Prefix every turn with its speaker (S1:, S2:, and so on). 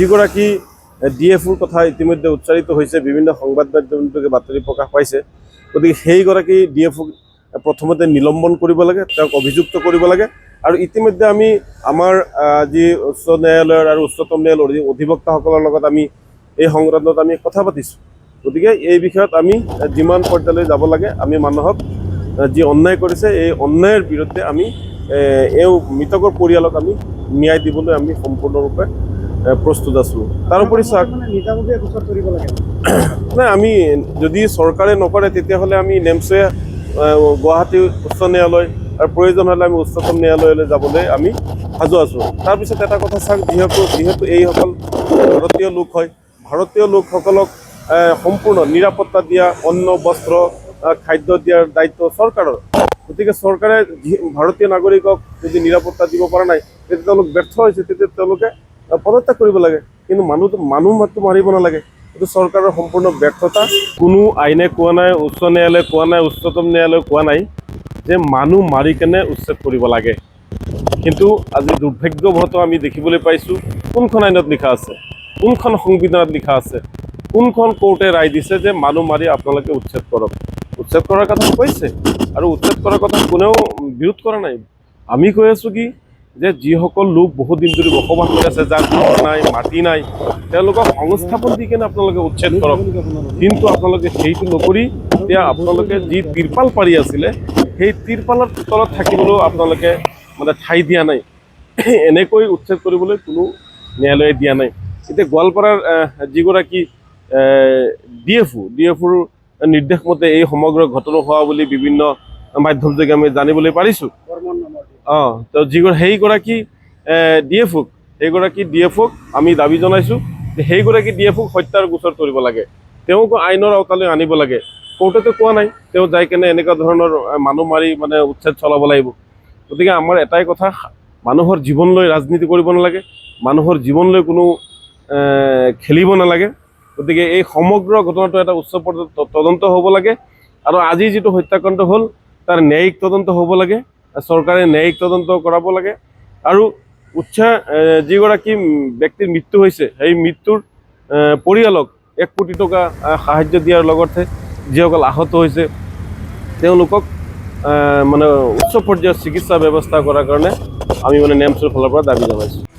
S1: যিগৰাকী ডিএফঅ'ৰ কথা ইতিমধ্যে উচ্চাৰিত হৈছে, বিভিন্ন সংবাদ মাধ্যমে বাতৰি প্ৰকাশ পাইছে। গতিকে সেইগৰাকী ডিএফঅ'ক প্ৰথমতে নিলম্বন কৰিব লাগে, তেওঁক অভিযুক্ত কৰিব লাগে। আৰু ইতিমধ্যে আমি আমাৰ যি উচ্চ ন্যায়ালয়ৰ আৰু উচ্চতম ন্যায়ালয়ৰ অধিবক্তাসকলৰ লগত আমি এই সংক্ৰান্তত আমি কথা পাতিছোঁ। গতিকে এই বিষয়ত আমি যিমান পৰ্যায়লৈ যাব লাগে, আমি মানুহক যি অন্যায় কৰিছে এই অন্যায়ৰ বিৰুদ্ধে আমি এই মৃতকৰ পৰিয়ালক আমি ন্যায় দিবলৈ আমি সম্পূৰ্ণৰূপে প্ৰস্তুত আছোঁ। তাৰোপৰি চাওক, নাই আমি যদি চৰকাৰে নকৰে তেতিয়াহ'লে আমি নেমচে গুৱাহাটী উচ্চ ন্যায়ালয় আৰু প্ৰয়োজন হ'লে আমি উচ্চতম ন্যায়ালয়লৈ যাবলৈ আমি সাজু আছোঁ। তাৰপিছত এটা কথা চাওক, যিহেতু এইসকল ভাৰতীয় লোক হয়, ভাৰতীয় লোকসকলক সম্পূৰ্ণ নিৰাপত্তা দিয়া, অন্ন বস্ত্ৰ খাদ্য দিয়াৰ দায়িত্ব চৰকাৰৰ। গতিকে চৰকাৰে ভাৰতীয় নাগৰিকক যদি নিৰাপত্তা দিব পৰা নাই, তেতিয়া তেওঁলোক ব্যৰ্থ হৈছে, তেতিয়া তেওঁলোকে পদত্যাগ কৰিব লাগে। কিন্তু মানুহ মাত্ৰ মাৰিব নালাগে, এইটো চৰকাৰৰ সম্পূৰ্ণ ব্যৰ্থতা। কোনো আইনে কোৱা নাই, উচ্চ ন্যায়ালয়ে কোৱা নাই, উচ্চতম ন্যায়ালয়ে কোৱা নাই যে মানুহ মাৰি কেনে উচ্ছেদ কৰিব লাগে। কিন্তু আজি দুৰ্ভাগ্যবশতঃ আমি দেখিবলৈ পাইছোঁ, কোনখন আইনত লিখা আছে, কোনখন সংবিধানত লিখা আছে, কোনখন কোৰ্টে ৰায় দিছে যে মানুহ মাৰি আপোনালোকে উচ্ছেদ কৰক। উচ্ছেদ কৰাৰ কথা কৈছে আৰু উচ্ছেদ কৰাৰ কথা কোনেও বিৰোধ কৰা নাই। আমি কৈ আছোঁ কি যে যিসকল লোক বহুত দিন ধৰি বসবাস কৰি আছে, যাৰ ঘৰ নাই, মাটি নাই, তেওঁলোকক সংস্থাপন দি কেনে আপোনালোকে উচ্ছেদ কৰক। কিন্তু আপোনালোকে সেইটো নকৰি এতিয়া আপোনালোকে যি তিৰপাল পাৰি আছিলে, সেই তিৰপালৰ তলত থাকিবলৈও আপোনালোকে মানে ঠাই দিয়া নাই। এনেকৈ উচ্ছেদ কৰিবলৈ কোনো ন্যায়ালয়ে দিয়া নাই। এতিয়া গোৱালপাৰাৰ যিগৰাকী ডিএফঅ'ৰ নিৰ্দেশ মতে এই সমগ্ৰ ঘটনা হোৱা বুলি বিভিন্ন মাধ্যমযোগে আমি জানিবলৈ পাৰিছোঁ। তো সেইগৰাকী ডিএফঅ'ক আমি দাবী জনাইছোঁ যে সেইগৰাকী ডিএফঅ'ক হত্যাৰ গোচৰ কৰিব লাগে, তেওঁক আইনৰ আওতালৈ আনিব লাগে। কোৰ্টেতো কোৱা নাই তেওঁ যাই কেনে এনেকুৱা ধৰণৰ মানুহ মাৰি মানে উচ্ছেদ চলাব লাগিব। গতিকে আমাৰ এটাই কথা, মানুহৰ জীৱন লৈ ৰাজনীতি কৰিব নালাগে, মানুহৰ জীৱন লৈ কোনো খেলিব নালাগে। গতিকে এই সমগ্ৰ ঘটনাটো এটা উচ্চ পৰ্যায়ত তদন্ত হ'ব লাগে। আৰু আজি যিটো হত্যাকাণ্ড হ'ল তাৰ ন্যায়িক তদন্ত হ'ব লাগে, চৰকাৰে ন্যায়িক তদন্ত কৰাব লাগে। আৰু যিগৰাকী ব্যক্তিৰ মৃত্যু হৈছে, সেই মৃত্যুৰ পৰিয়ালক 1 কোটি টকা সাহায্য দিয়াৰ লগতে যিসকল আহত হৈছে তেওঁলোকক মানে উচ্চ পৰ্যায়ৰ চিকিৎসা ব্যৱস্থা কৰাৰ কাৰণে আমি মানে নেমচৰ ফালৰ পৰা দাবী জনাইছোঁ।